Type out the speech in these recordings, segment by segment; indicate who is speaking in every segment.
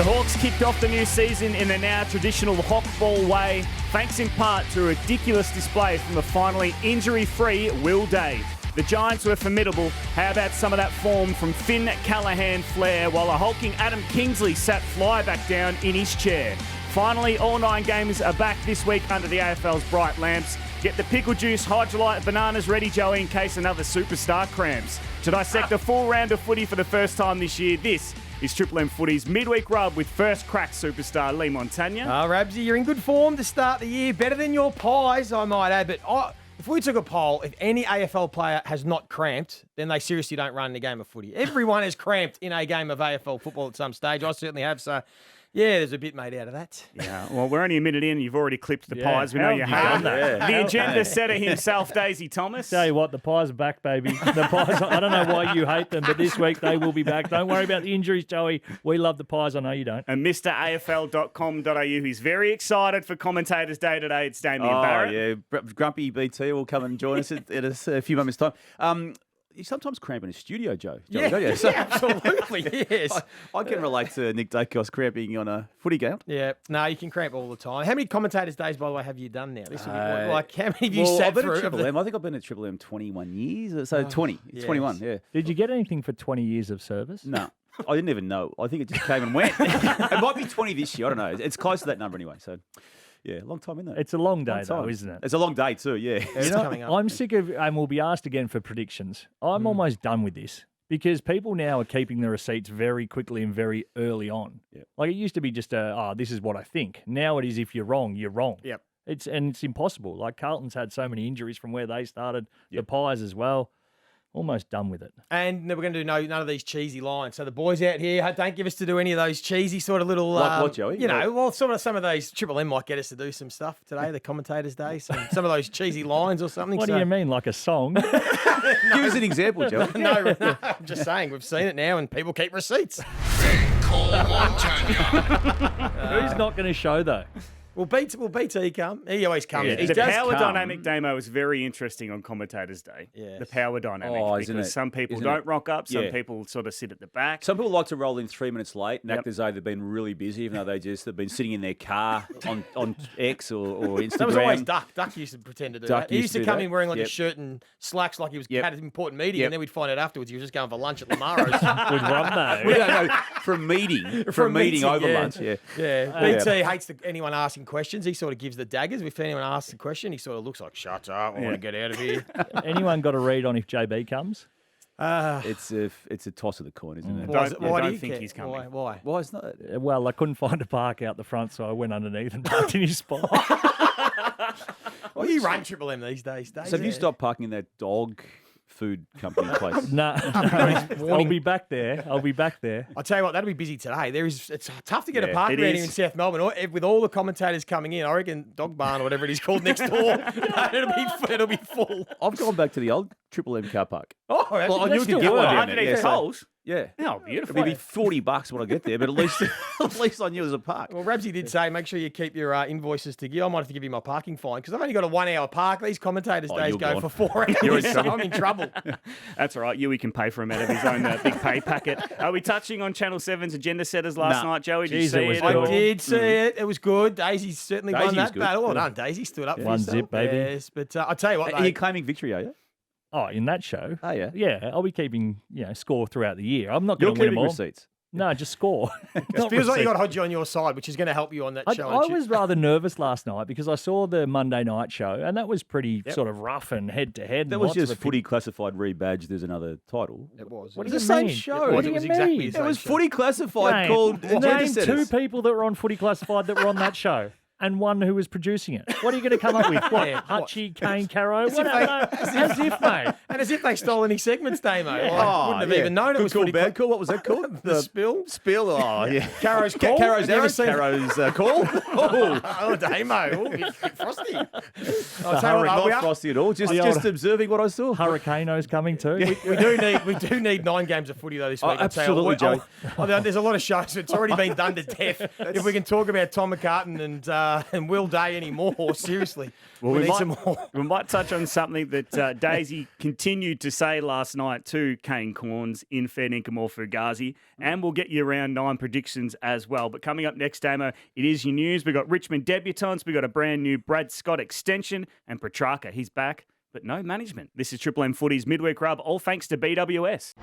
Speaker 1: The Hawks kicked off the new season in the now traditional hawkball way, thanks in part to a ridiculous display from the finally injury-free Will Day. The Giants were formidable. How about some of that form from Finn Callaghan flair, while a hulking Adam Kingsley sat fly back down in his chair. Finally, all 9 games are back this week under the AFL's bright lamps. Get the pickle juice, hydrolyte bananas ready, Joey, in case another superstar cramps. To dissect a full round of footy for the first time this year, this is Triple M Footy's Midweek Rub with first crack superstar Lee Montagna.
Speaker 2: Rabsy, you're in good form to start the year. Better than your pies, I might add. But if we took a poll, if any AFL player has not cramped, then they seriously don't run in a game of footy. Everyone has cramped in a game of AFL football at some stage. I certainly have, so... yeah, there's a bit made out of that.
Speaker 1: Yeah, well, we're only a minute in and you've already clipped the pies. We know you have that. Yeah. The agenda setter himself, Daisy Thomas.
Speaker 3: Tell you what, the pies are back, baby. The pies, I don't know why you hate them, but this week they will be back. Don't worry about the injuries, Joey. We love the pies. I know you don't.
Speaker 1: And MrAFL.com.au, he's very excited for Commentators Day today. It's Damien Barrett.
Speaker 4: Yeah, Grumpy BT will come and join us at a few moments' time. You sometimes cramp in a studio, Joey, don't you?
Speaker 2: Yeah, absolutely, yes.
Speaker 4: I can relate to Nick Daicos cramping on a footy ground.
Speaker 2: Yeah, no, you can cramp all the time. How many Commentators Days, by the way, have you done now? This will be how many have you sat
Speaker 4: I've been
Speaker 2: through?
Speaker 4: at Triple M. I think I've been at Triple M 21 years. So 20. It's
Speaker 2: yes.
Speaker 4: 21, yeah.
Speaker 3: Did you get anything for 20 years of service?
Speaker 4: No. I didn't even know. I think it just came and went. It might be 20 this year. I don't know. It's close to that number anyway, so... yeah, long time in there.
Speaker 3: It's a long day, though, isn't it?
Speaker 4: It's a long day too, yeah.
Speaker 2: Coming up.
Speaker 3: I'm sick of, and we'll be asked again for predictions. I'm almost done with this because people now are keeping the receipts very quickly and very early on.
Speaker 4: Yep.
Speaker 3: Like it used to be just this is what I think. Now it is if you're wrong, you're wrong.
Speaker 2: Yep.
Speaker 3: It's impossible. Like Carlton's had so many injuries from where they started,
Speaker 4: Yep.
Speaker 3: the Pies as well. Almost done with it.
Speaker 2: And we're going to do none of these cheesy lines. So the boys out here, don't give us to do any of those cheesy sort of little...
Speaker 4: Like what, Joey?
Speaker 2: Sort of some of those Triple M might get us to do some stuff today, the Commentators Day, some of those cheesy lines or something.
Speaker 3: What do you mean, like a song?
Speaker 4: Give us an example, Joey.
Speaker 2: No, I'm just saying, we've seen it now and people keep receipts.
Speaker 3: Who's not going to show, though?
Speaker 2: Will BT come? He always comes.
Speaker 4: Yeah.
Speaker 2: He
Speaker 1: The
Speaker 2: does
Speaker 1: power
Speaker 2: come.
Speaker 1: dynamic, Damo, is very interesting on Commentators Day.
Speaker 2: Yes.
Speaker 1: The power dynamic.
Speaker 4: Isn't
Speaker 1: because
Speaker 4: it?
Speaker 1: some people
Speaker 4: Isn't
Speaker 1: don't
Speaker 4: it?
Speaker 1: rock up, some
Speaker 4: Yeah.
Speaker 1: people sort of sit at the back.
Speaker 4: Some people like to roll in 3 minutes late and
Speaker 1: Yep.
Speaker 4: act as though they've been really busy, even though they've been sitting in their car on X or Instagram.
Speaker 2: That was always Duck. Duck used to pretend to do
Speaker 4: Duck
Speaker 2: that. He
Speaker 4: used
Speaker 2: used
Speaker 4: to
Speaker 2: to
Speaker 4: do
Speaker 2: come
Speaker 4: that.
Speaker 2: in wearing like a
Speaker 4: Yep.
Speaker 2: shirt and slacks like he was
Speaker 4: Yep.
Speaker 2: had an important meeting,
Speaker 4: Yep.
Speaker 2: and then we'd find out afterwards he was just going for lunch at Lamaro's.
Speaker 3: With Rumbo.
Speaker 4: No, from meeting. From meeting over lunch, yeah.
Speaker 2: Yeah. BT hates anyone asking questions. He sort of gives the daggers. If anyone asks a question, he sort of looks like, shut up, I want to get out of here.
Speaker 3: Anyone got a read on if JB comes?
Speaker 4: It's a toss of the coin, isn't it?
Speaker 2: Why do
Speaker 1: don't
Speaker 2: you
Speaker 1: think
Speaker 2: care?
Speaker 1: he's coming.
Speaker 2: Why?
Speaker 4: Well, it's not.
Speaker 3: Well, I couldn't find a park out the front, so I went underneath and parked in his spot.
Speaker 2: Well, you run Triple M these days, Dave.
Speaker 4: So have you stopped parking in that dog food company place?
Speaker 3: No, I'll be back there.
Speaker 2: I'll tell you what, that'll be busy today. It's tough to get a
Speaker 4: Yeah,
Speaker 2: park
Speaker 1: it
Speaker 2: around
Speaker 1: is.
Speaker 2: here in South Melbourne. With all the commentators coming in, I reckon Dog Barn or whatever it is called next door, it'll be full.
Speaker 4: I've gone back to the old Triple M car park.
Speaker 2: Oh,
Speaker 4: Well, I knew we
Speaker 3: still
Speaker 4: could get one
Speaker 3: work.
Speaker 4: down there.
Speaker 1: Underneath
Speaker 4: Yeah,
Speaker 1: the
Speaker 4: so-
Speaker 1: holes.
Speaker 4: Yeah.
Speaker 1: Oh, beautiful.
Speaker 4: It'd be $40 when I get there, but at least I knew it was a park.
Speaker 2: Well, Rabsy did say, make sure you keep your invoices to give. I might have to give you my parking fine because I've only got a 1 hour park. These commentators days
Speaker 4: you're
Speaker 2: go
Speaker 4: gone.
Speaker 2: for 4 hours.
Speaker 1: You're in
Speaker 2: so
Speaker 1: trouble.
Speaker 2: I'm in trouble.
Speaker 1: That's all right. Yui can pay for him out of his own big pay packet. Are we touching on Channel 7's agenda setters last night, Joey? Did you
Speaker 3: Jeez,
Speaker 1: see
Speaker 3: it was
Speaker 1: it?
Speaker 3: good.
Speaker 1: or-
Speaker 2: I did see it. It was good. Daisy certainly
Speaker 4: Daisy
Speaker 2: won
Speaker 4: was
Speaker 2: that
Speaker 4: good.
Speaker 2: battle. Well
Speaker 4: Yeah.
Speaker 2: done, Daisy. Stood up for
Speaker 3: One
Speaker 2: yourself.
Speaker 3: zip, baby.
Speaker 2: Yes, but I'll tell you what,
Speaker 4: Are you
Speaker 2: though,
Speaker 4: claiming victory, are you?
Speaker 3: Oh, in that show?
Speaker 4: Oh, yeah.
Speaker 3: Yeah, I'll be keeping score throughout the year. I'm not
Speaker 4: You're
Speaker 3: going to win them
Speaker 4: keeping
Speaker 3: all.
Speaker 4: receipts.
Speaker 3: No, just score.
Speaker 2: it feels like you got Hodgie on your side, which is going to help you on that show.
Speaker 3: I was rather nervous last night because I saw the Monday night show and that was pretty sort of rough and head-to-head.
Speaker 4: That was just footy classified rebadged. There's another title.
Speaker 2: It was.
Speaker 3: What
Speaker 2: It
Speaker 3: do
Speaker 2: was
Speaker 3: you
Speaker 2: the same
Speaker 3: mean?
Speaker 2: show.
Speaker 3: What do
Speaker 2: It was
Speaker 3: you
Speaker 2: exactly
Speaker 3: mean?
Speaker 2: the
Speaker 4: It
Speaker 2: same
Speaker 4: was
Speaker 2: show.
Speaker 4: footy classified called
Speaker 3: Name
Speaker 4: Gender
Speaker 3: two
Speaker 4: Setters.
Speaker 3: people that were on Footy Classified that were on that show. And one who was producing it. What are you going to come up with? What?
Speaker 2: Yeah, what?
Speaker 3: Hutchie, Kane, Caro?
Speaker 2: As if
Speaker 3: As if, mate.
Speaker 2: And as if they stole any segments, Damo. I wouldn't have
Speaker 4: yeah.
Speaker 2: even known it
Speaker 4: Good
Speaker 2: was
Speaker 4: call,
Speaker 2: footy.
Speaker 4: bad call. What was that called?
Speaker 2: The spill?
Speaker 4: Spill. Oh, yeah.
Speaker 2: Caro's call?
Speaker 4: Caro's
Speaker 2: Have you ever
Speaker 4: errors.
Speaker 2: seen-
Speaker 4: Caro's call. Oh,
Speaker 2: Oh, Damo. Oh, bit frosty. I'll tell you what,
Speaker 4: not
Speaker 2: we are-
Speaker 4: frosty at all. Just
Speaker 3: The old-
Speaker 4: observing what I saw.
Speaker 3: Hurricane's coming too.
Speaker 2: we do need 9 games of footy though this week. I'll tell you.
Speaker 4: absolutely, Joe.
Speaker 2: There's a lot of shows. It's already been done to death. If we can talk about Tom McCartan and Will Day anymore. Seriously.
Speaker 1: Well,
Speaker 2: we need
Speaker 1: might,
Speaker 2: some more.
Speaker 1: we might touch on something that Daisy continued to say last night to Kane Corns in fair dinkum or Fugazi, and we'll get you around 9 predictions as well. But coming up next, Damo, it is your news. We've got Richmond debutants. We've got a brand new Brad Scott extension and Petracca. He's back, but no management. This is Triple M Footy's Midweek Rub, all thanks to BWS.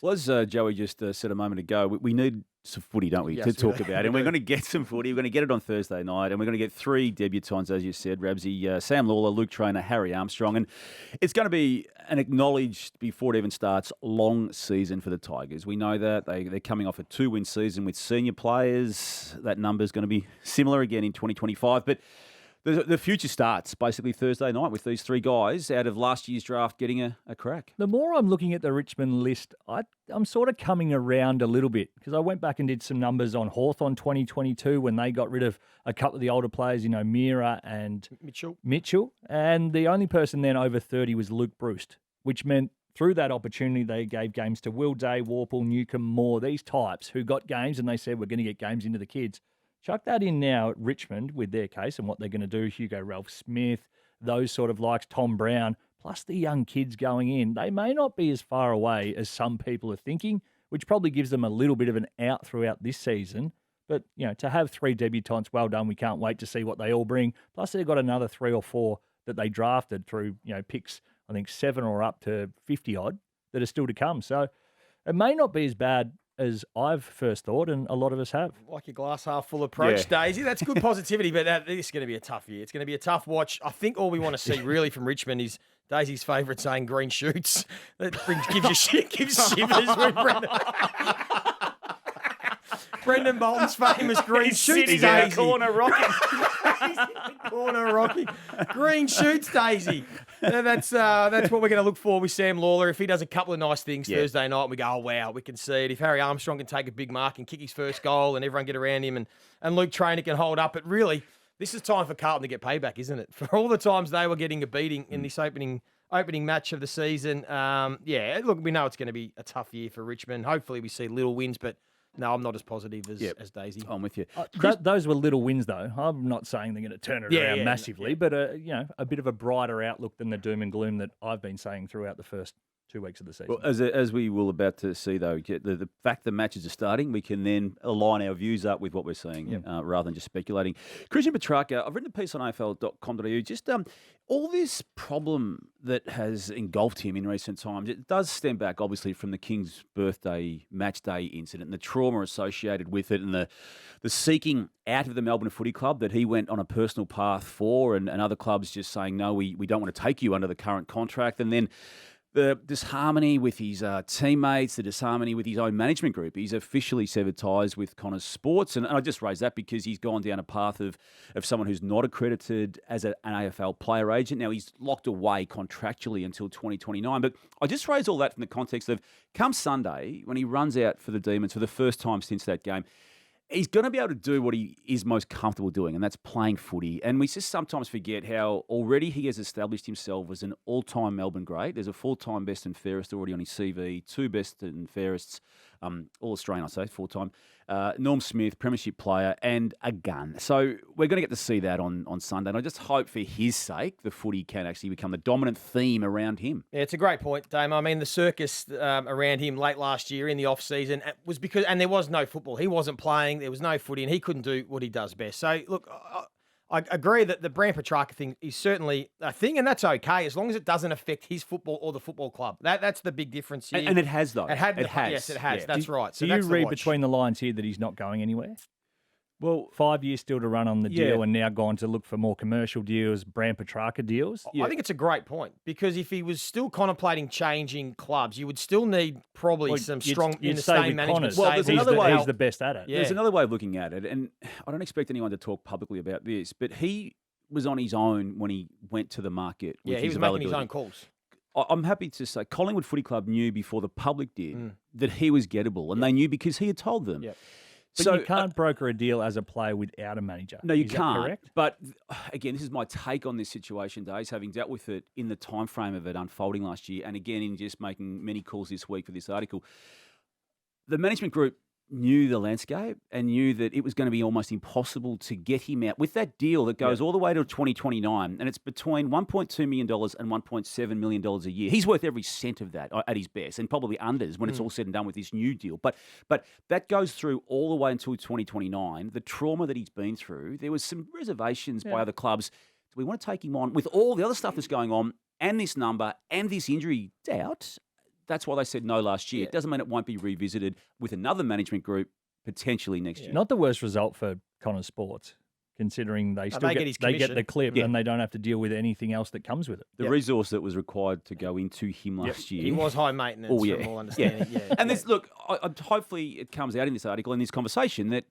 Speaker 4: Well, as Joey just said a moment ago, we need some footy, don't we,
Speaker 2: Yes,
Speaker 4: to
Speaker 2: we
Speaker 4: talk
Speaker 2: do.
Speaker 4: about. And we're going to get some footy. We're going to get it on Thursday night. And we're going to get 3 debutants, as you said, Rabsy, Sam Lawler, Luke Traynor, Harry Armstrong. And it's going to be an acknowledged, before it even starts, long season for the Tigers. We know that. They're coming off a 2-win season with senior players. That number's going to be similar again in 2025. But the future starts basically Thursday night with these 3 guys out of last year's draft getting a crack.
Speaker 3: The more I'm looking at the Richmond list, I'm sort of coming around a little bit because I went back and did some numbers on Hawthorn 2022 when they got rid of a couple of the older players, Mira and Mitchell. And the only person then over 30 was Luke Bruce, which meant through that opportunity they gave games to Will Day, Warple, Newcombe, Moore, these types who got games and they said we're going to get games into the kids. Chuck that in now at Richmond with their case and what they're going to do. Hugo Ralph-Smith, those sort of likes, Tom Brown, plus the young kids going in. They may not be as far away as some people are thinking, which probably gives them a little bit of an out throughout this season. But, to have 3 debutants, well done. We can't wait to see what they all bring. Plus, they've got another 3 or 4 that they drafted through, picks, I think 7 or up to 50-odd that are still to come. So it may not be as bad as I've first thought, and a lot of us have.
Speaker 2: Like your glass half full approach,
Speaker 4: Yeah.
Speaker 2: Daisy. That's good positivity, but this is going to be a tough year. It's going to be a tough watch. I think all we want to see really from Richmond is Daisy's favourite saying green shoots. That gives shivers when Brendan Bolton's famous green shoots,
Speaker 1: Sitting in
Speaker 2: Daisy.
Speaker 1: the corner rocking.
Speaker 2: He's in the corner rocking. Green shoots, Daisy. That's what we're going to look for with Sam Lawler. If he does a couple of nice things Thursday night, we go, oh, wow, we can see it. If Harry Armstrong can take a big mark and kick his first goal and everyone get around him and Luke Traynor can hold up, but really, this is time for Carlton to get payback, isn't it? For all the times they were getting a beating in this opening match of the season. Look, we know it's going to be a tough year for Richmond. Hopefully we see little wins, but no, I'm not as positive as Daisy.
Speaker 4: I'm with you.
Speaker 3: Those were little wins, though. I'm not saying they're going to turn it around massively, but a bit of a brighter outlook than the doom and gloom that I've been saying throughout the first 2 weeks of the season.
Speaker 4: Well, as we will about to see, though, the fact the matches are starting, we can then align our views up with what we're seeing rather than just speculating. Christian Petracca, I've written a piece on AFL.com.au, just all this problem that has engulfed him in recent times, it does stem back, obviously, from the King's birthday match day incident and the trauma associated with it and the seeking out of the Melbourne Footy Club that he went on a personal path for and other clubs just saying, no, we don't want to take you under the current contract. And then the disharmony with his teammates, the disharmony with his own management group. He's officially severed ties with Connors Sports. And I just raise that because he's gone down a path of someone who's not accredited as an AFL player agent. Now, he's locked away contractually until 2029. But I just raise all that from the context of come Sunday, when he runs out for the Demons for the first time since that game, he's going to be able to do what he is most comfortable doing, and that's playing footy. And we just sometimes forget how already he has established himself as an all-time Melbourne great. There's a full-time best and fairest already on his CV, 2 best and fairests, all-Australian, I say, 4-time. Norm Smith, premiership player, and a gun. So we're going to get to see that on Sunday. And I just hope for his sake the footy can actually become the dominant theme around him.
Speaker 2: Yeah, it's a great point, Damo. I mean, the circus around him late last year in the off-season was because, and there was no football. He wasn't playing. There was no footy, and he couldn't do what he does best. So, look, I agree that the Brand Petracca thing is certainly a thing, and that's okay, as long as it doesn't affect his football or the football club. That's the big difference here.
Speaker 4: And it has, though.
Speaker 2: It has.
Speaker 4: Yes,
Speaker 2: it has.
Speaker 4: Yeah.
Speaker 2: That's right. So
Speaker 3: Do you read between the lines here that he's not going anywhere?
Speaker 4: Well,
Speaker 3: 5 years still to run on the deal and now gone to look for more commercial deals, Brand Petracca deals?
Speaker 2: I think it's a great point because if he was still contemplating changing clubs, you would still need probably some strong in the same management.
Speaker 4: Well, there's another way.
Speaker 3: He's the best at it.
Speaker 2: Yeah.
Speaker 4: There's another way of looking at it, and I don't expect anyone to talk publicly about this, but he was on his own when he went to the market. With
Speaker 2: he was making his own calls.
Speaker 4: I'm happy to say Collingwood Footy Club knew before the public did that he was gettable, and they knew because he had told them.
Speaker 2: Yep.
Speaker 3: But
Speaker 4: So
Speaker 3: you can't broker a deal as a player without a manager.
Speaker 4: No, you
Speaker 3: Is that
Speaker 4: can't.
Speaker 3: correct?
Speaker 4: But again, this is my take on this situation, Days, having dealt with it in the time frame of it unfolding last year, and again in just making many calls this week for this article. The management group knew the landscape and knew that it was going to be almost impossible to get him out with that deal that goes all the way to 2029, and it's between $1.2 million and $1.7 million a year. He's worth every cent of that at his best, and probably unders when it's all said and done with this new deal. But that goes through all the way until 2029. The trauma that he's been through, there was some reservations by other clubs. Do we want to take him on with all the other stuff that's going on and this number and this injury doubt? That's why they said no last year. It doesn't mean it won't be revisited with another management group potentially next year.
Speaker 3: Not the worst result for Connors Sports, considering they still get the clip and they don't have to deal with anything else that comes with it.
Speaker 4: The resource that was required to go into him last year.
Speaker 2: He was high maintenance from all understanding.
Speaker 4: And this, look, hopefully it comes out in this article, in this conversation, that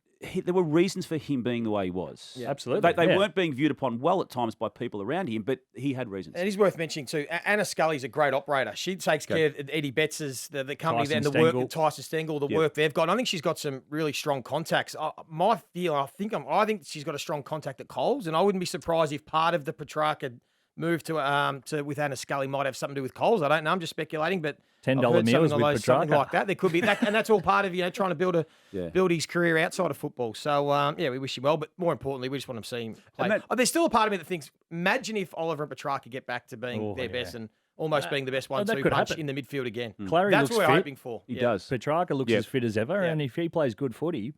Speaker 4: there were reasons for him being the way he was.
Speaker 3: Yeah. Absolutely.
Speaker 4: They weren't being viewed upon well at times by people around him, but he had reasons.
Speaker 2: And it's worth mentioning too, Anna Scully's a great operator. She takes care of Eddie Betts's, the company there, and the work that Tyson Stengel, the work they've got. And I think she's got some really strong contacts. My feel, I think she's got a strong contact at Coles, and I wouldn't be surprised if part of the Petracca move to with Anna Scully might have something to do with Coles. I don't know. I'm just speculating, but
Speaker 3: $10 meals with Petracca.
Speaker 2: Something like that. There could be that, and that's all part of trying to build his career outside of football. So we wish him well, but more importantly, we just want to see him play. There's still a part of me that thinks, imagine if Oliver and Petracca get back to being their best and almost being the best 1-2 punch in the midfield again.
Speaker 3: Clary
Speaker 2: that's
Speaker 3: looks
Speaker 2: what we're
Speaker 3: fit.
Speaker 2: hoping for.
Speaker 4: He does.
Speaker 3: Petracca looks as fit as ever, and if he plays good footy,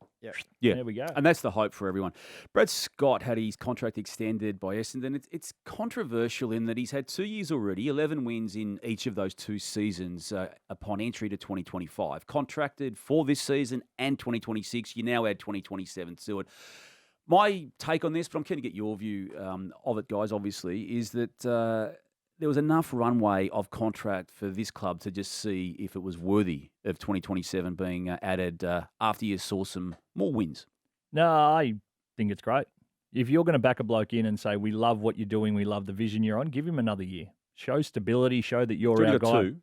Speaker 3: there we go.
Speaker 4: And that's the hope for everyone. Brad Scott had his contract extended by Essendon. It's controversial in that he's had 2 years already, 11 wins in each of those 2 seasons upon entry to 2025. Contracted for this season and 2026. You now add 2027 to it. My take on this, but I'm keen to get your view of it, guys, obviously, is that there was enough runway of contract for this club to just see if it was worthy of 2027 being added after you saw some more wins.
Speaker 3: No, I think it's great. If you're going to back a bloke in and say, we love what you're doing, we love the vision you're on, give him another year. Show stability, show that you're our guy.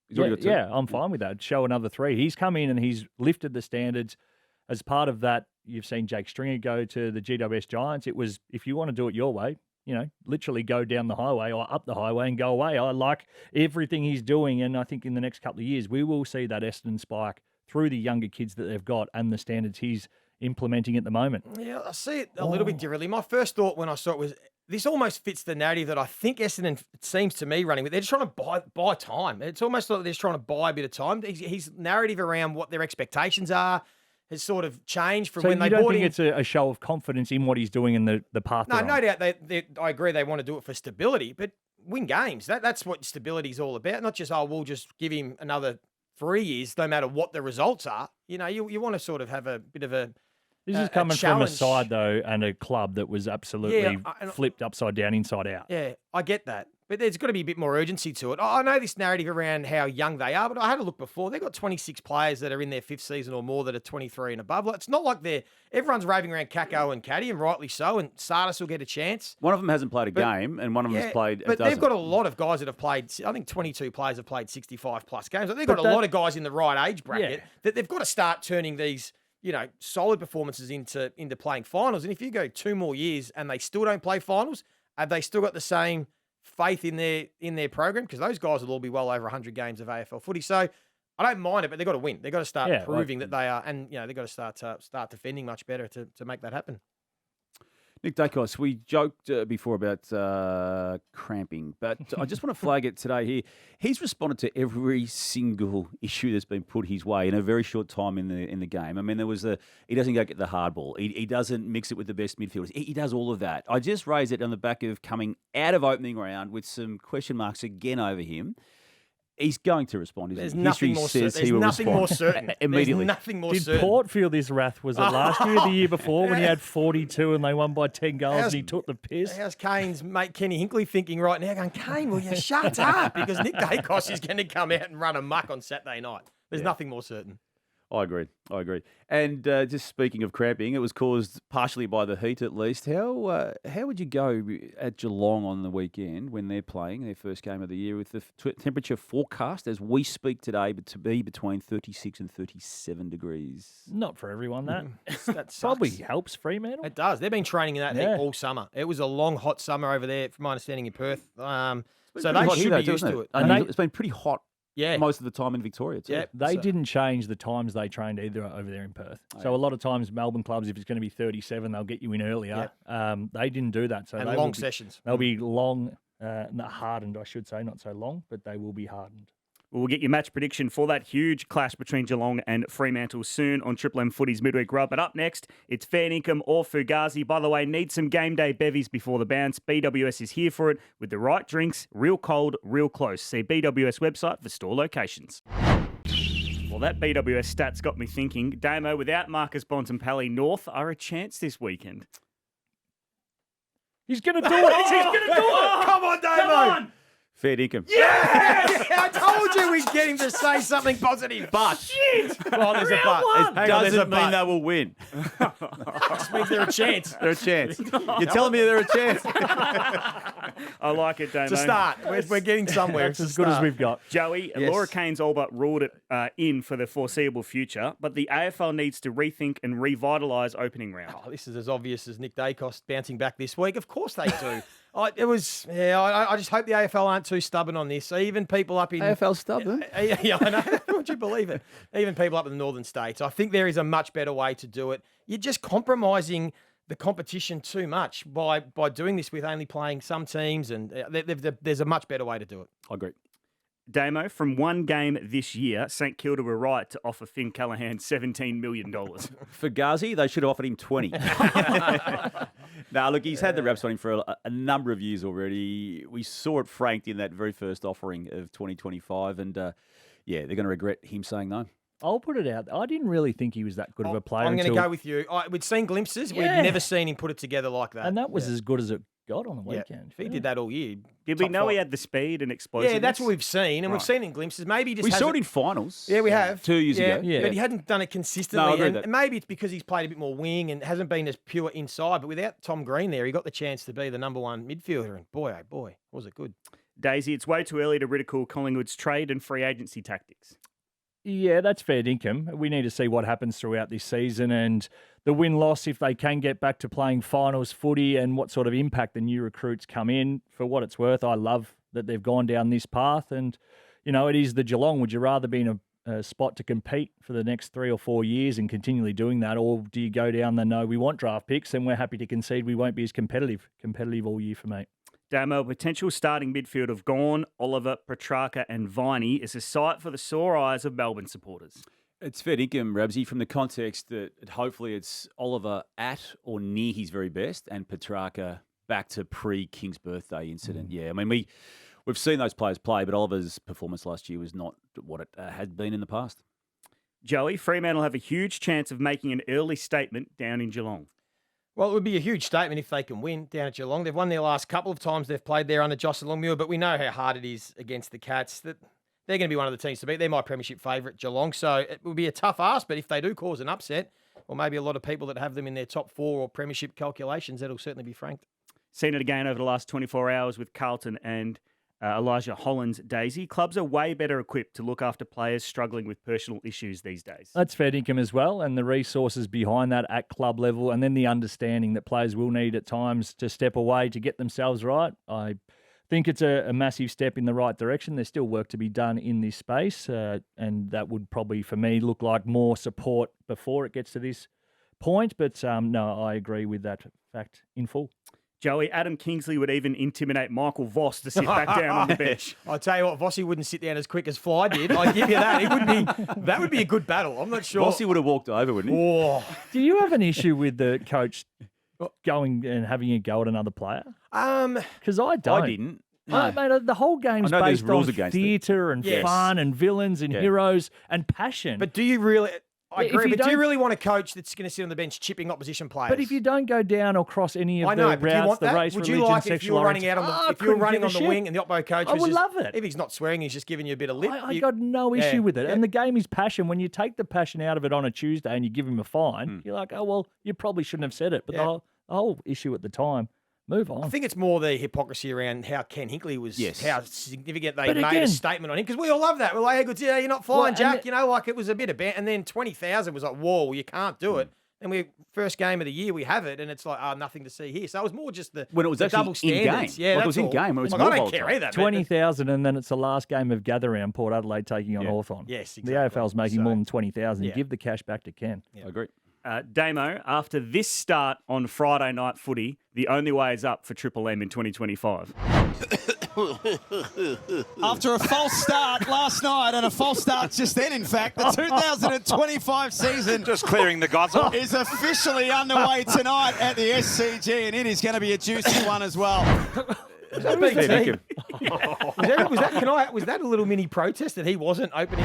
Speaker 4: He's already got 2.
Speaker 3: Yeah, I'm fine with that. Show another 3. He's come in and he's lifted the standards. As part of that, you've seen Jake Stringer go to the GWS Giants. It was, if you want to do it your way, literally go down the highway or up the highway and go away. I like everything he's doing, and I think in the next couple of years we will see that Essendon spike through the younger kids that they've got and the standards he's implementing at the moment.
Speaker 2: Yeah, I see it a little bit differently. My first thought when I saw it was, this almost fits the narrative that I think Essendon, it seems to me, running with. They're just trying to buy time. It's almost like they're just trying to buy a bit of time. His narrative around what their expectations are has sort of changed from when they bought him. So you don't
Speaker 3: think it's a show of confidence in what he's doing and the path?
Speaker 2: No doubt. I agree they want to do it for stability, but win games. That's what stability is all about. Not just, we'll just give him another 3 years, no matter what the results are. You want to sort of have a bit of a
Speaker 3: This is coming from a side, though, and a club that was absolutely flipped upside down, inside out.
Speaker 2: Yeah, I get that. But there's got to be a bit more urgency to it. I know this narrative around how young they are, but I had a look before. They've got 26 players that are in their 5th season or more that are 23 and above. It's not like everyone's raving around Kako and Caddy, and rightly so, and Sardis will get a chance.
Speaker 4: One of them hasn't played a game, and one of them has played
Speaker 2: But they've got a lot of guys that have played, I think 22 players have played 65-plus games. They've got a lot of guys in the right age bracket that they've got to start turning these solid performances into playing finals. And if you go 2 more years and they still don't play finals, have they still got the same faith in their program? Because those guys will all be well over 100 games of AFL footy. So I don't mind it, but they've got to win. They've got to start proving that they are, and they've got to start defending much better to make that happen.
Speaker 4: Nick Daicos, we joked before about cramping, but I just want to flag it today here. He's responded to every single issue that's been put his way in a very short time in the game. I mean, there was he doesn't go get the hard ball. He doesn't mix it with the best midfielders. He does all of that. I just raised it on the back of coming out of opening round with some question marks again over him. He's going to respond.
Speaker 2: There's nothing more certain. There's nothing more certain.
Speaker 4: Immediately.
Speaker 2: There's nothing more
Speaker 3: certain.
Speaker 2: certain.
Speaker 3: Did Port feel this wrath? Was it last year or the year before when he had 42 and they won by 10 goals and he took the piss?
Speaker 2: How's Kane's mate Kenny Hinkley thinking right now? Going, Kane, will you shut up? Because Nick Daicos is going to come out and run amok on Saturday night. There's nothing more certain.
Speaker 4: I agree. And just speaking of cramping, it was caused partially by the heat at least. How would you go at Geelong on the weekend when they're playing their first game of the year with the temperature forecast as we speak today but to be between 36 and 37 degrees?
Speaker 3: Not for everyone, that.
Speaker 2: That
Speaker 3: probably helps Fremantle.
Speaker 2: It does. They've been training in that heat all summer. It was a long, hot summer over there, from my understanding, in Perth. So they should be used to it.
Speaker 4: It's been pretty hot
Speaker 2: Yeah.
Speaker 4: most of the time in Victoria too.
Speaker 2: Yeah.
Speaker 3: They didn't change the times they trained either over there in Perth. So a lot of times Melbourne clubs, if it's going to be 37, they'll get you in earlier. They didn't do that. So
Speaker 2: And
Speaker 3: they
Speaker 2: long sessions.
Speaker 3: They'll be long, hardened, I should say, not so long, but they will be hardened.
Speaker 1: We'll get your match prediction for that huge clash between Geelong and Fremantle soon on Triple M Footy's Midweek Rub. But up next, it's fair income or Fugazi. By the way, need some game day bevies before the bounce. BWS is here for it with the right drinks, real cold, real close. See BWS website for store locations. Well, that BWS stats got me thinking. Damo, without Marcus Bontempelli, North are a chance this weekend.
Speaker 3: He's going to do it. He's going to do it.
Speaker 2: Come on, Damo.
Speaker 1: Come on.
Speaker 4: Fair income.
Speaker 2: Yes! I told you we'd get him to say something positive.
Speaker 4: But
Speaker 1: Shit!
Speaker 2: Well, there's a but.
Speaker 1: one.
Speaker 2: Hang on, there's a
Speaker 4: doesn't mean
Speaker 2: but.
Speaker 4: they will win.
Speaker 2: Just means they're a chance.
Speaker 4: They're a chance. You're telling me they're a chance?
Speaker 1: I like it, Damo.
Speaker 2: To start. We're getting somewhere.
Speaker 3: That's as good as we've got.
Speaker 1: Joey,
Speaker 2: Yes.
Speaker 1: Laura Kane's all but ruled it in for the foreseeable future, but the AFL needs to rethink and revitalise opening round.
Speaker 2: Oh, this is as obvious as Nick Daicos bouncing back this week. Of course they do. I just hope the AFL aren't too stubborn on this. So even people up in
Speaker 4: AFL stubborn.
Speaker 2: Yeah, I know. Would you believe it? Even people up in the northern states. I think there is a much better way to do it. You're just compromising the competition too much by doing this with only playing some teams, and there's a much better way to do it.
Speaker 4: I agree.
Speaker 1: Damo, from one game this year, St Kilda were right to offer Finn Callaghan $17 million.
Speaker 4: Fugazi, they should have offered him 20. Now, look, he's had the Rabs on him for a number of years already. We saw it franked in that very first offering of 2025, and they're going to regret him saying no.
Speaker 3: I'll put it out. I didn't really think he was that good of a player.
Speaker 2: I'm going to
Speaker 3: until-
Speaker 2: go with you. We'd seen glimpses.
Speaker 3: Yeah.
Speaker 2: We'd never seen him put it together like that.
Speaker 3: And that was as good as it got on the
Speaker 2: Yeah.
Speaker 3: weekend.
Speaker 2: If he did that all year.
Speaker 1: Did we
Speaker 2: top
Speaker 1: know he
Speaker 2: five.
Speaker 1: had the speed and explosiveness?
Speaker 2: Yeah, that's what we've seen, and we've
Speaker 1: Right.
Speaker 2: seen it in glimpses. Maybe he just
Speaker 4: We saw
Speaker 2: hasn't-
Speaker 4: it in finals.
Speaker 2: Yeah, we have
Speaker 4: 2 years ago.
Speaker 3: Yeah.
Speaker 2: But he hadn't done it consistently.
Speaker 4: No, I agree
Speaker 2: and
Speaker 4: with that.
Speaker 2: maybe it's because he's played a bit more wing and hasn't been as pure inside. But without Tom Green there, he got the chance to be the number one midfielder. And boy, oh boy, was it good.
Speaker 1: Daisy, it's way too early to ridicule Collingwood's trade and free agency tactics.
Speaker 3: Yeah, that's fair dinkum. We need to see what happens throughout this season and the win-loss, if they can get back to playing finals footy and what sort of impact the new recruits come in. For what it's worth, I love that they've gone down this path. And, it is the Geelong. Would you rather be in a spot to compete for the next 3 or 4 years and continually doing that? Or do you go down the no, we want draft picks and we're happy to concede we won't be as competitive all year for me?
Speaker 1: Damo, potential starting midfield of Gawn, Oliver, Petracca and Viney is a sight for the sore eyes of Melbourne supporters.
Speaker 4: It's fair income, Rabsy, from the context that hopefully it's Oliver at or near his very best and Petracca back to pre-King's birthday incident. Yeah, I mean, we've seen those players play, but Oliver's performance last year was not what it had been in the past.
Speaker 1: Joey, Fremantle have a huge chance of making an early statement down in Geelong.
Speaker 2: Well, it would be a huge statement if they can win down at Geelong. They've won their last couple of times they've played there under Jocelyn Longmuir, but we know how hard it is against the Cats. That they're going to be one of the teams to beat. They're my premiership favourite, Geelong. So it will be a tough ask, but if they do cause an upset, or maybe a lot of people that have them in their top 4 or premiership calculations, that'll certainly be franked.
Speaker 1: Seen it again over the last 24 hours with Carlton and Elijah Holland's Daisy. Clubs are way better equipped to look after players struggling with personal issues these days.
Speaker 3: That's fair income as well, and the resources behind that at club level, and then the understanding that players will need at times to step away to get themselves right. I think it's a massive step in the right direction. There's still work to be done in this space, and that would probably, for me, look like more support before it gets to this point. But no, I agree with that fact in full.
Speaker 1: Joey, Adam Kingsley would even intimidate Michael Voss to sit back down on the bench.
Speaker 2: I'll tell you what, Vossi wouldn't sit down as quick as Fly did. I give you that. That would be a good battle. I'm not sure.
Speaker 4: Bossy would have walked over, wouldn't he?
Speaker 2: Oh.
Speaker 3: Do you have an issue with the coach going and having a go at another player? Because I don't.
Speaker 4: I didn't.
Speaker 3: Mate, the whole game's
Speaker 4: I know there's
Speaker 3: based
Speaker 4: rules
Speaker 3: on
Speaker 4: against it.
Speaker 3: theatre and
Speaker 2: Yes.
Speaker 3: fun and villains and heroes and passion.
Speaker 2: But do you really... I
Speaker 3: If
Speaker 2: agree,
Speaker 3: you
Speaker 2: but do you
Speaker 3: don't-
Speaker 2: really want a coach that's going to sit on the bench chipping opposition players?
Speaker 3: But if you don't go down or cross any of
Speaker 2: I know,
Speaker 3: the
Speaker 2: but do you
Speaker 3: routes,
Speaker 2: want
Speaker 3: the
Speaker 2: that?
Speaker 3: race,
Speaker 2: Would
Speaker 3: religion,
Speaker 2: you like if you
Speaker 3: sexual
Speaker 2: were running out on
Speaker 3: orientation-
Speaker 2: the, if you were running on the wing and the oppo coach
Speaker 3: I
Speaker 2: was
Speaker 3: would
Speaker 2: just,
Speaker 3: love it.
Speaker 2: if he's not swearing, he's just giving you a bit of lip.
Speaker 3: I got no
Speaker 2: Yeah,
Speaker 3: issue with it.
Speaker 2: yeah.
Speaker 3: And the game is passion. When you take the passion out of it on a Tuesday and you give him a fine, you're like, oh, well, you probably shouldn't have said it. But
Speaker 2: Yeah.
Speaker 3: the whole issue at the time, move on.
Speaker 2: I think it's more the hypocrisy around how Ken Hinkley was,
Speaker 4: Yes.
Speaker 2: how significant they
Speaker 3: But
Speaker 2: made
Speaker 3: again-
Speaker 2: a statement on him, because we all love that. We're like, hey, good, yeah, you're not flying,
Speaker 3: Well, and
Speaker 2: Jack. Like it was a bit of and then 20,000 was like, whoa, you can't do it. And first game of the year, we have it, and it's like, nothing to see here. So it was more just
Speaker 4: when it was
Speaker 2: the
Speaker 4: actually
Speaker 2: double standards.
Speaker 4: in game.
Speaker 2: Yeah,
Speaker 4: it was in game. It was more
Speaker 2: I don't
Speaker 4: volatile.
Speaker 2: care either.
Speaker 3: 20,000, and then it's the last game of gather round. Port Adelaide taking on Hawthorn.
Speaker 2: Yes,
Speaker 3: The
Speaker 2: exactly.
Speaker 3: AFL's making more than 20,000.
Speaker 2: Yeah.
Speaker 3: Give the cash back to Ken.
Speaker 4: I agree.
Speaker 1: Damo, after this start on Friday night footy, the only way is up for Triple M in 2025.
Speaker 5: After a false start last night and a false start just then, in fact, the 2025 season
Speaker 6: Just clearing the gozzle.
Speaker 5: is officially underway tonight at the SCG, and it is going to be a juicy one as well.
Speaker 2: Was that BT? Was that a little mini protest that he wasn't opening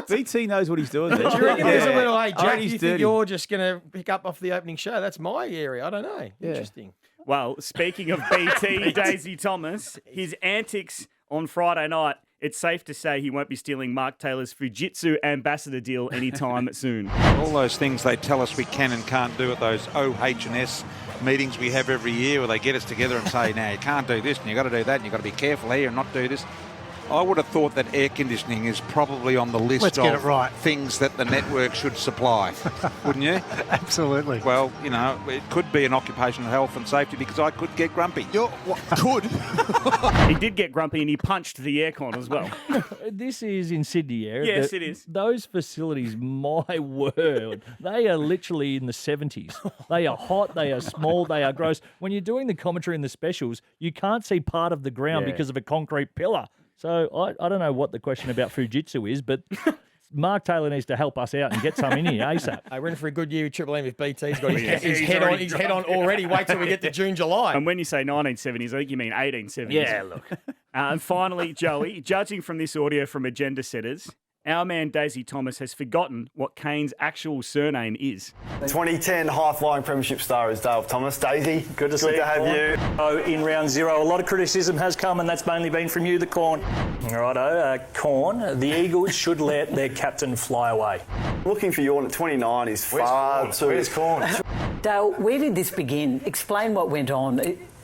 Speaker 4: BT knows what he's doing there.
Speaker 2: Do you reckon there's a little, hey,
Speaker 4: I
Speaker 2: Jack,
Speaker 4: reckon
Speaker 2: you
Speaker 4: he's
Speaker 2: think
Speaker 4: dirty.
Speaker 2: you're just going to pick up off the opening show? That's my area. I don't know. Interesting.
Speaker 1: Well, speaking of BT, Daisy Thomas, his antics on Friday night, it's safe to say he won't be stealing Mark Taylor's Fujitsu ambassador deal anytime soon.
Speaker 6: All those things they tell us we can and can't do at those OH&S meetings we have every year where they get us together and say, now you can't do this and you've got to do that and you've got to be careful here and not do this. I would have thought that air conditioning is probably on the list of things that the network should supply, wouldn't you?
Speaker 7: Absolutely.
Speaker 6: Well, you know, it could be an occupational health and safety because I could get grumpy.
Speaker 5: Could.
Speaker 1: He did get grumpy and he punched the aircon as well.
Speaker 3: This is in Sydney area.
Speaker 1: Yes, it is.
Speaker 3: Those facilities, my word, they are literally in the 70s. They are hot, they are small, they are gross. When you're doing the commentary and the specials, you can't see part of the ground because of a concrete pillar. So I don't know what the question about Fujitsu is, but Mark Taylor needs to help us out and get some in here ASAP.
Speaker 2: We're in for a good year with Triple M if BT's got his head on already. Wait till we get to June, July.
Speaker 1: And when you say 1970s, I think you mean 1870s.
Speaker 3: Yeah, look.
Speaker 1: And finally, Joey, judging from this audio from Agenda Setters, our man Daisy Thomas has forgotten what Kane's actual surname is.
Speaker 8: 2010 high-flying premiership star is Dale Thomas. Daisy, good to have you.
Speaker 9: Oh, in round zero, a lot of criticism has come, and that's mainly been from you, the Corn. Righto, Corn, the Eagles should let their captain fly away.
Speaker 8: Looking for you on at 29 is far too... Where's Corn?
Speaker 10: Dale, where did this begin? Explain what went on.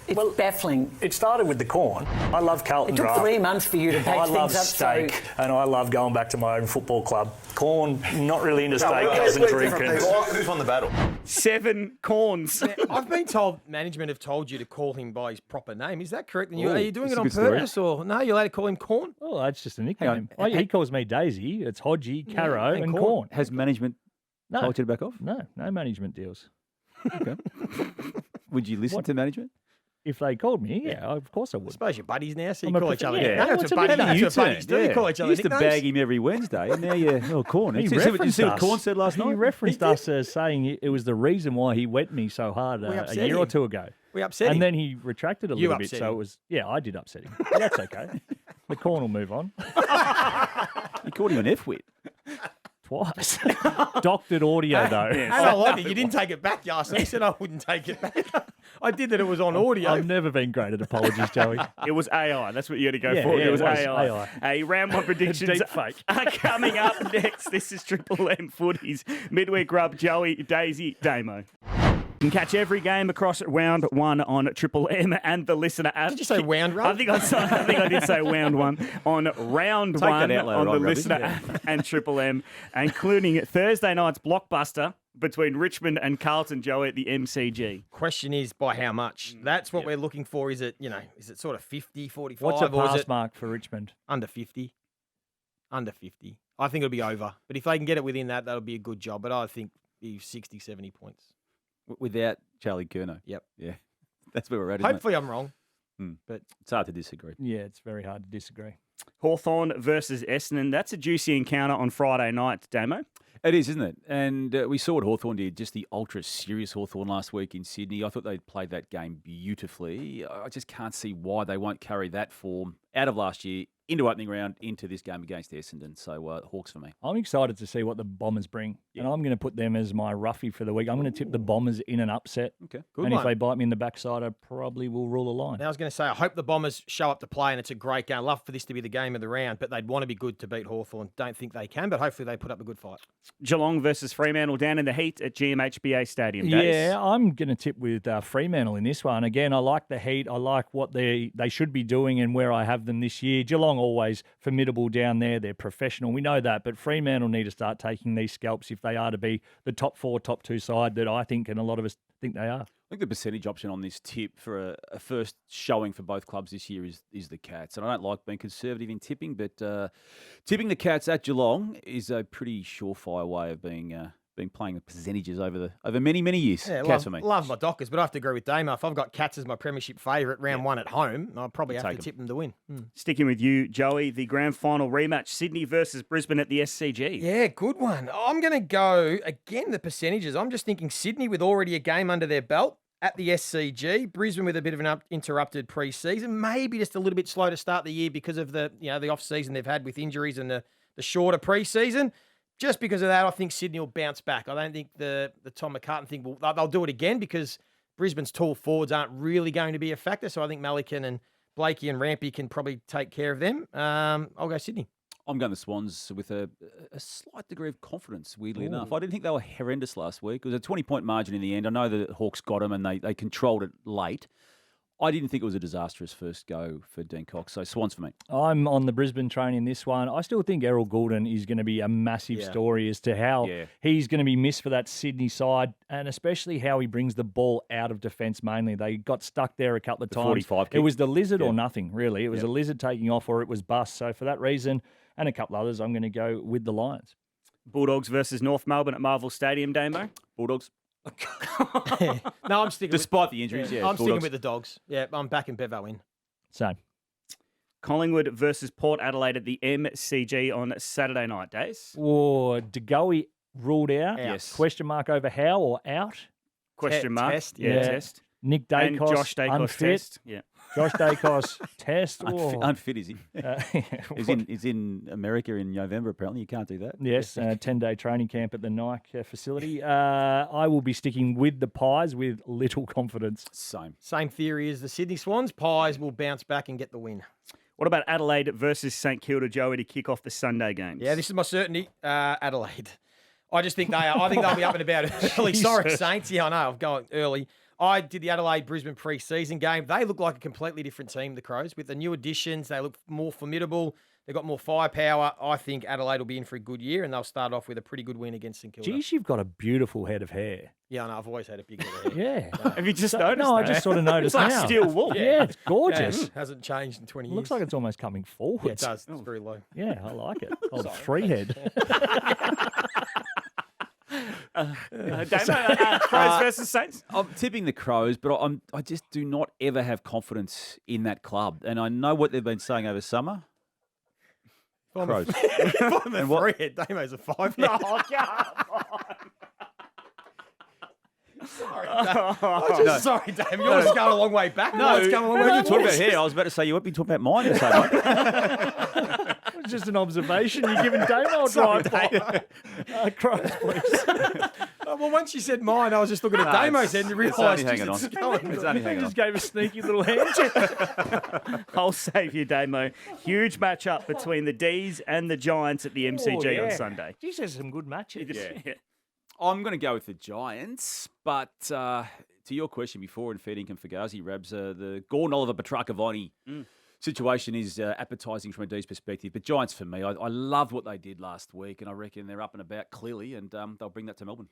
Speaker 10: It's baffling.
Speaker 9: It started with the Corn. I love Carlton
Speaker 10: It took
Speaker 9: Draft.
Speaker 10: 3 months for you to patch
Speaker 9: I love
Speaker 10: things up.
Speaker 9: steak, and I love going back to my own football club. Corn, not really into steak, doesn't drink.
Speaker 8: Who's won the battle?
Speaker 1: 7 corns.
Speaker 2: I've been told management have told you to call him by his proper name. Is that correct? And are you doing it
Speaker 4: that's a
Speaker 2: on
Speaker 4: good story.
Speaker 2: purpose or no? You're allowed to call him Corn?
Speaker 3: Oh, that's just a nickname. He calls me Daisy. It's Hodgie, Caro, and Corn.
Speaker 4: Has management told you to back off?
Speaker 3: No management deals.
Speaker 4: Okay. Would you listen to management?
Speaker 3: If they called me, yeah, of course I
Speaker 2: I
Speaker 3: would.
Speaker 2: suppose you're buddies now, so you
Speaker 3: I'm a
Speaker 2: call each other.
Speaker 3: prof- yeah.
Speaker 2: No,
Speaker 3: What's
Speaker 2: that's
Speaker 3: a
Speaker 2: what
Speaker 3: bit
Speaker 2: buddies
Speaker 3: of a
Speaker 2: buddies do. You call each
Speaker 4: You
Speaker 2: other
Speaker 4: used to
Speaker 2: nicknames.
Speaker 4: bag him every Wednesday, and now you're Corn.
Speaker 3: He
Speaker 4: You see
Speaker 3: referenced
Speaker 4: what
Speaker 3: us.
Speaker 4: Corn said last
Speaker 3: He
Speaker 4: night?
Speaker 3: referenced us as saying it was the reason why he wet me so hard
Speaker 2: We
Speaker 3: a
Speaker 2: upset
Speaker 3: year or
Speaker 2: him.
Speaker 3: two ago.
Speaker 2: We upset him.
Speaker 3: And then he retracted a
Speaker 2: You
Speaker 3: little bit,
Speaker 2: upset
Speaker 3: so
Speaker 2: him.
Speaker 3: it was, I did upset him. But that's okay. The Corn will move on.
Speaker 4: You called him an F-wit.
Speaker 3: Twice. Doctored audio, though.
Speaker 2: And I like it. You didn't take it back last night. You said I wouldn't take it back. I did that. It was on audio.
Speaker 3: I've never been great at apologies, Joey.
Speaker 1: It was AI. That's what you had to go
Speaker 3: Yeah,
Speaker 1: for.
Speaker 3: yeah,
Speaker 1: It was
Speaker 3: it was
Speaker 1: AI. A round one predictions
Speaker 3: Deep fake.
Speaker 1: are coming up next. This is Triple M Footies. Midweek Rub, Joey, Daisy, Damo. You can catch every game across round one on Triple M and the Listener app.
Speaker 2: Did you say round rub?
Speaker 1: I think I did say round one on round
Speaker 4: Take
Speaker 1: one
Speaker 4: that out later
Speaker 1: on the
Speaker 4: on, Robbie.
Speaker 1: Listener app and Triple M, including Thursday night's blockbuster between Richmond and Carlton, Joey, at the MCG.
Speaker 2: Question is by how much? That's what we're looking for. Is it sort of 50, 45?
Speaker 3: What's a
Speaker 2: or is
Speaker 3: pass
Speaker 2: it
Speaker 3: mark for Richmond?
Speaker 2: under 50? Under 50. I think it'll be over. But if they can get it within that, that'll be a good job. But I think be 60, 70 points.
Speaker 4: Without Charlie Curnow.
Speaker 2: Yep.
Speaker 4: Yeah. That's where we're at, isn't
Speaker 2: Hopefully I'm wrong.
Speaker 4: it? It's hard to disagree.
Speaker 3: Yeah, it's very hard to disagree.
Speaker 1: Hawthorn versus Essendon. That's a juicy encounter on Friday night, Damo.
Speaker 4: It is, isn't it? And we saw what Hawthorn did, just the ultra-serious Hawthorn last week in Sydney. I thought they played that game beautifully. I just can't see why they won't carry that form out of last year into opening round, into this game against Essendon. So Hawks for me.
Speaker 3: I'm excited to see what the Bombers bring. And I'm going to put them as my roughie for the week. I'm going to tip the Bombers in an upset.
Speaker 4: Okay.
Speaker 2: Good
Speaker 3: and
Speaker 2: one.
Speaker 3: if they bite me in the backside, I probably will rule a line.
Speaker 2: Now, I was going to say, I hope the Bombers show up to play and it's a great game. I'd love for this to be the game of the round, but they'd want to be good to beat Hawthorn. Don't think they can, but hopefully they put up a good fight.
Speaker 1: Geelong versus Fremantle down in the heat at GMHBA Stadium. Days.
Speaker 3: Yeah, I'm going to tip with Fremantle in this one. Again, I like the heat. I like what they should be doing and where I have them this year. Geelong Geelong always formidable down there. They're professional. We know that. But Fremantle need to start taking these scalps if they are to be the top 4, top 2 side that I think and a lot of us think they are.
Speaker 4: I think the percentage option on this tip for a first showing for both clubs this year is the Cats. And I don't like being conservative in tipping, but tipping the Cats at Geelong is a pretty surefire way of been playing the percentages over many, many years.
Speaker 2: Yeah,
Speaker 4: Cats for me.
Speaker 2: Love my Dockers, but I have to agree with Damo. If I've got Cats as my premiership favourite round 1 at home, I'll probably have to tip them to win.
Speaker 1: Sticking with you, Joey, the grand final rematch, Sydney versus Brisbane at the SCG.
Speaker 2: Yeah, good one. I'm going to go, again, the percentages. I'm just thinking Sydney with already a game under their belt at the SCG, Brisbane with a bit of an interrupted pre-season, maybe just a little bit slow to start the year because of the off-season they've had with injuries and the shorter pre-season. Just because of that, I think Sydney will bounce back. I don't think the Tom McCartan thing they'll do it again because Brisbane's tall forwards aren't really going to be a factor. So I think Malikan and Blakey and Rampy can probably take care of them. I'll go Sydney.
Speaker 4: I'm going the Swans with a slight degree of confidence, weirdly enough. I didn't think they were horrendous last week. It was a 20-point margin in the end. I know the Hawks got them and they controlled it late. I didn't think it was a disastrous first go for Dean Cox. So Swans for me.
Speaker 3: I'm on the Brisbane train in this one. I still think Errol Goulden is going to be a massive story as to how he's going to be missed for that Sydney side and especially how he brings the ball out of defence mainly. They got stuck there a couple of times.
Speaker 4: 45 kick.
Speaker 3: It was the lizard or nothing, really. It was a lizard taking off or it was bust. So for that reason and a couple others, I'm going to go with the Lions.
Speaker 1: Bulldogs versus North Melbourne at Marvel Stadium, Damo.
Speaker 4: Bulldogs.
Speaker 2: No, I'm sticking
Speaker 4: Despite the injuries,
Speaker 2: I'm sticking with the Dogs. Yeah, I'm backing Bevo in.
Speaker 3: Same.
Speaker 1: Collingwood versus Port Adelaide at the MCG on Saturday night, Days.
Speaker 3: Or DeGoey ruled out.
Speaker 1: Yes.
Speaker 3: Question mark over how or out?
Speaker 1: Question mark.
Speaker 2: Test.
Speaker 1: Test.
Speaker 3: Nick
Speaker 1: And
Speaker 3: Daicos,
Speaker 1: Josh Daicos
Speaker 3: unfit.
Speaker 1: test. Yeah.
Speaker 3: Josh Daicos test.
Speaker 4: Unfit, is he? He's in America in November, apparently. You can't do that.
Speaker 3: Yes, 10-day training camp at the Nike facility. I will be sticking with the Pies with little confidence.
Speaker 2: Same theory as the Sydney Swans. Pies will bounce back and get the win.
Speaker 1: What about Adelaide versus St Kilda, Joey, to kick off the Sunday games?
Speaker 2: Yeah, this is my certainty. Adelaide. I just think I think they'll be up and about early. Sorry, Saints. Yeah, I know. I'm going early. I did the Adelaide-Brisbane pre-season game. They look like a completely different team, the Crows. With the new additions, they look more formidable. They've got more firepower. I think Adelaide will be in for a good year, and they'll start off with a pretty good win against St Kilda.
Speaker 3: Geez, you've got a beautiful head of hair.
Speaker 2: Yeah, I know. I've always had a big head of hair.
Speaker 3: Yeah.
Speaker 1: Have you just noticed
Speaker 3: No,
Speaker 1: that?
Speaker 3: I just sort of noticed
Speaker 1: It's like
Speaker 3: now.
Speaker 1: steel wool.
Speaker 3: Yeah, it's gorgeous.
Speaker 2: Yeah, hasn't changed in 20 years.
Speaker 3: Looks like it's almost coming forward.
Speaker 2: Yeah, it does. It's very low.
Speaker 3: Yeah, I like it. Old threehead.
Speaker 1: Crows versus Saints.
Speaker 4: I'm tipping the Crows, but I just do not ever have confidence in that club. And I know what they've been saying over summer. Crows.
Speaker 2: And what? Three-head. Damo's a 5.
Speaker 1: Oh, come on.
Speaker 2: Sorry, Dame. You're just going a long way back.
Speaker 4: No,
Speaker 2: it's going a long
Speaker 4: when
Speaker 2: way
Speaker 4: you talk about
Speaker 2: forward.
Speaker 4: hair, I was about to say you won't be talking about mine. Or something.
Speaker 3: It's just an observation. You're giving Damo a drive by. Crows, please.
Speaker 2: Well, once you said mine, I was just looking at Damo's head and
Speaker 4: It's
Speaker 2: realised
Speaker 4: only hanging on.
Speaker 2: it's going.
Speaker 4: It's only
Speaker 3: He
Speaker 4: hanging on.
Speaker 3: just gave a sneaky little handshake.
Speaker 1: I'll save you, Damo. Huge matchup between the D's and the Giants at the MCG on Sunday.
Speaker 3: Geez, there's some good matches.
Speaker 1: Yeah.
Speaker 4: I'm going to go with the Giants, but to your question before in fair dinkum Fugazi, Rabs, the Gordon Oliver Petracca Viney situation is appetising from a D's perspective. But Giants for me, I loved what they did last week, and I reckon they're up and about clearly, and they'll bring that to Melbourne.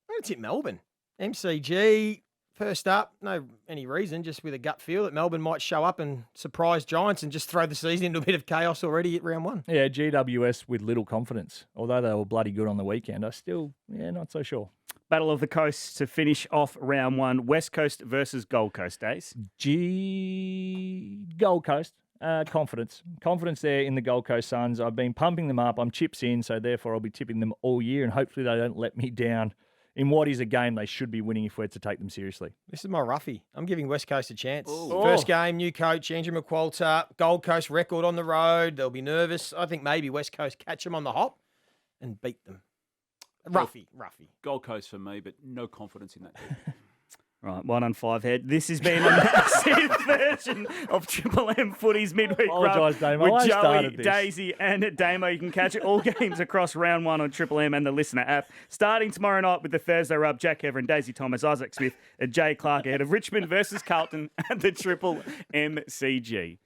Speaker 2: I'm going to tip Melbourne. MCG, first up, no any reason, just with a gut feel that Melbourne might show up and surprise Giants and just throw the season into a bit of chaos already at round 1.
Speaker 3: Yeah, GWS with little confidence. Although they were bloody good on the weekend, I still, not so sure.
Speaker 1: Battle of the Coasts to finish off round 1. West Coast versus Gold Coast, Days.
Speaker 3: Gold Coast. Confidence. Confidence there in the Gold Coast Suns. I've been pumping them up. I'm chips in, so therefore I'll be tipping them all year, and hopefully they don't let me down in what is a game they should be winning if we're to take them seriously.
Speaker 2: This is my roughie. I'm giving West Coast a chance. First game, new coach, Andrew McQualter, Gold Coast record on the road. They'll be nervous. I think maybe West Coast catch them on the hop and beat them. Roughie.
Speaker 4: Gold Coast for me, but no confidence in that team.
Speaker 1: Right, 1 on Fivehead. This has been a massive version of Triple M Footy's Midweek Rub
Speaker 3: Apologise, Damo.
Speaker 1: with
Speaker 3: I
Speaker 1: Joey,
Speaker 3: started this.
Speaker 1: Daisy and Damo. You can catch all games across round 1 on Triple M and the Listener app. Starting tomorrow night with the Thursday Rub, Jack Everett, Daisy Thomas, Isaac Smith and Jay Clark ahead of Richmond versus Carlton at the Triple MCG.